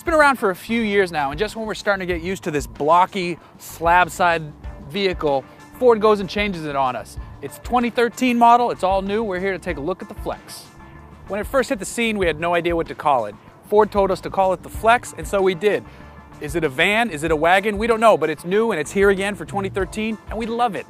It's been around for a few years now, and just when we're starting to get used to this blocky slab side vehicle, Ford goes and changes it on us. It's 2013 model, it's all new. We're here to take a look at the Flex. When it first hit the scene, we had no idea what to call it. Ford told us to call it the Flex, and so we did. Is it a van? Is it a wagon? We don't know, but it's new and it's here again for 2013, and we love it.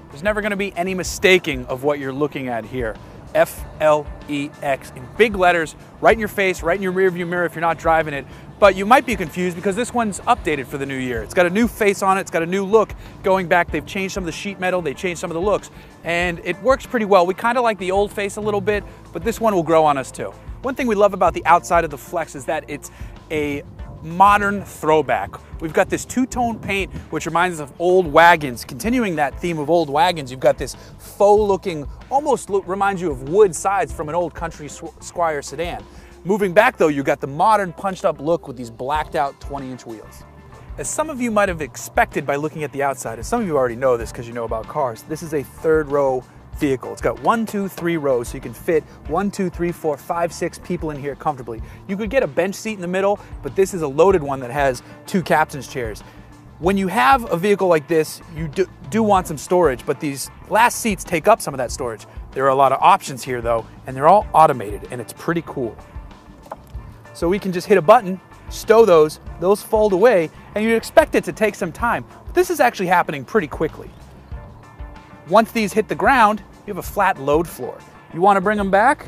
There's never gonna be any mistaking of what you're looking at here. F-L-E-X in big letters, right in your face, right in your rearview mirror if you're not driving it. But you might be confused because this one's updated for the new year. It's got a new face on it, it's got a new look going back. They've changed some of the sheet metal, they changed some of the looks, and it works pretty well. We kind of like the old face a little bit, but this one will grow on us too. One thing we love about the outside of the Flex is that it's a modern throwback. We've got this two-tone paint, which reminds us of old wagons. Continuing that theme of old wagons, you've got this faux-looking, almost reminds you of wood sides from an old Country Squire sedan. Moving back though, you've got the modern punched-up look with these blacked-out 20-inch wheels. As some of you might have expected by looking at the outside, and some of you already know this because you know about cars, this is a third-row vehicle. It's got 1, 2, 3 rows, so you can fit 1, 2, 3, 4, 5, 6 people in here comfortably. You could get a bench seat in the middle, but this is a loaded one that has 2 captain's chairs. When you have a vehicle like this, you do want some storage, but these last seats take up some of that storage. There are a lot of options here though, and they're all automated, and it's pretty cool. So we can just hit a button, stow those fold away, and you'd expect it to take some time. But this is actually happening pretty quickly. Once these hit the ground, you have a flat load floor. You want to bring them back?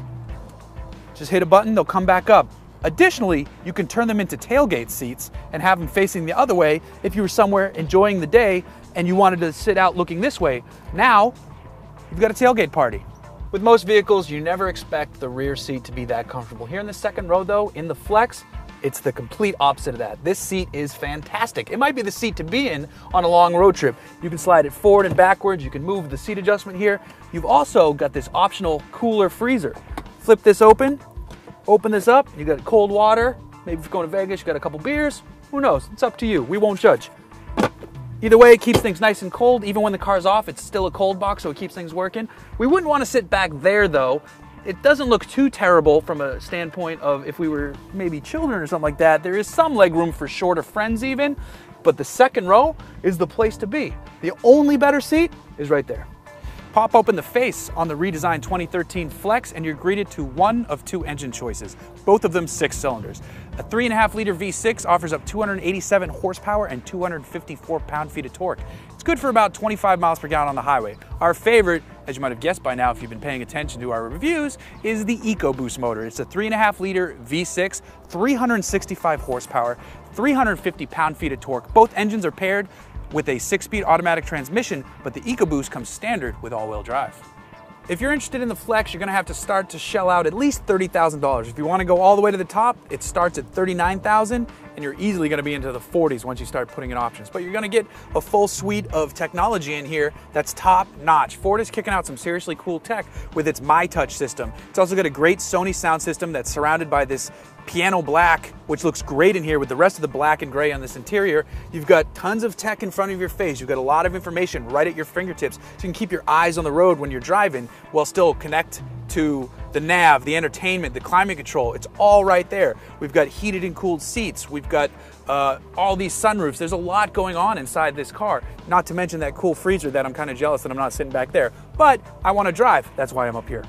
Just hit a button, they'll come back up. Additionally, you can turn them into tailgate seats and have them facing the other way if you were somewhere enjoying the day and you wanted to sit out looking this way. Now, you've got a tailgate party. With most vehicles, you never expect the rear seat to be that comfortable. Here in the second row though, in the Flex, it's the complete opposite of that. This seat is fantastic. It might be the seat to be in on a long road trip. You can slide it forward and backwards. You can move the seat adjustment here. You've also got this optional cooler freezer. Flip this open this up. You got cold water. Maybe if you're going to Vegas, you got a couple beers. Who knows? It's up to you. We won't judge. Either way, it keeps things nice and cold. Even when the car's off, it's still a cold box, so it keeps things working. We wouldn't want to sit back there though. It doesn't look too terrible from a standpoint of if we were maybe children or something like that. There is some leg room for shorter friends even, but the second row is the place to be. The only better seat is right there. Pop open the face on the redesigned 2013 Flex and you're greeted to one of 2 engine choices, both of them 6 cylinders. A 3.5-liter V6 offers up 287 horsepower and 254 pound-feet of torque. It's good for about 25 miles per gallon on the highway. Our favorite, as you might have guessed by now if you've been paying attention to our reviews, is the EcoBoost motor. It's a 3.5-liter V6, 365 horsepower, 350 pound-feet of torque. Both engines are paired with a 6-speed automatic transmission, but the EcoBoost comes standard with all-wheel drive. If you're interested in the Flex, you're gonna have to start to shell out at least $30,000. If you wanna go all the way to the top, it starts at $39,000, and you're easily gonna be into the 40s once you start putting in options. But you're gonna get a full suite of technology in here that's top notch. Ford is kicking out some seriously cool tech with its MyTouch system. It's also got a great Sony sound system that's surrounded by this piano black, which looks great in here with the rest of the black and gray on this interior. You've got tons of tech in front of your face. You've got a lot of information right at your fingertips, so you can keep your eyes on the road when you're driving while still connect to the nav, the entertainment, the climate control. It's all right there. We've got heated and cooled seats. We've got all these sunroofs. There's a lot going on inside this car, not to mention that cool freezer that I'm kind of jealous that I'm not sitting back there. But I want to drive. That's why I'm up here.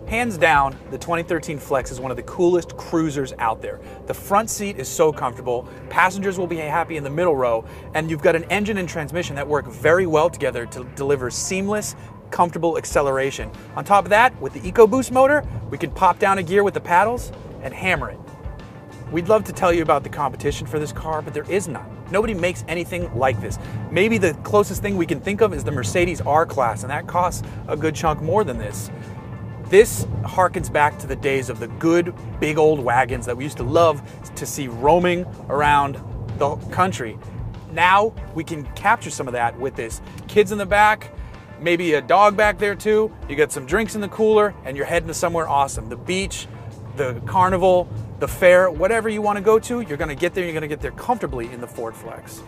Hands down, the 2013 Flex is one of the coolest cruisers out there. The front seat is so comfortable, passengers will be happy in the middle row, and you've got an engine and transmission that work very well together to deliver seamless, comfortable acceleration. On top of that, with the EcoBoost motor, we can pop down a gear with the paddles and hammer it. We'd love to tell you about the competition for this car, but there is none. Nobody makes anything like this. Maybe the closest thing we can think of is the Mercedes R-Class, and that costs a good chunk more than this. This harkens back to the days of the good big old wagons that we used to love to see roaming around the country. Now we can capture some of that with this. Kids in the back, maybe a dog back there too. You got some drinks in the cooler and you're heading to somewhere awesome. The beach, the carnival, the fair, whatever you want to go to, you're going to get there comfortably in the Ford Flex.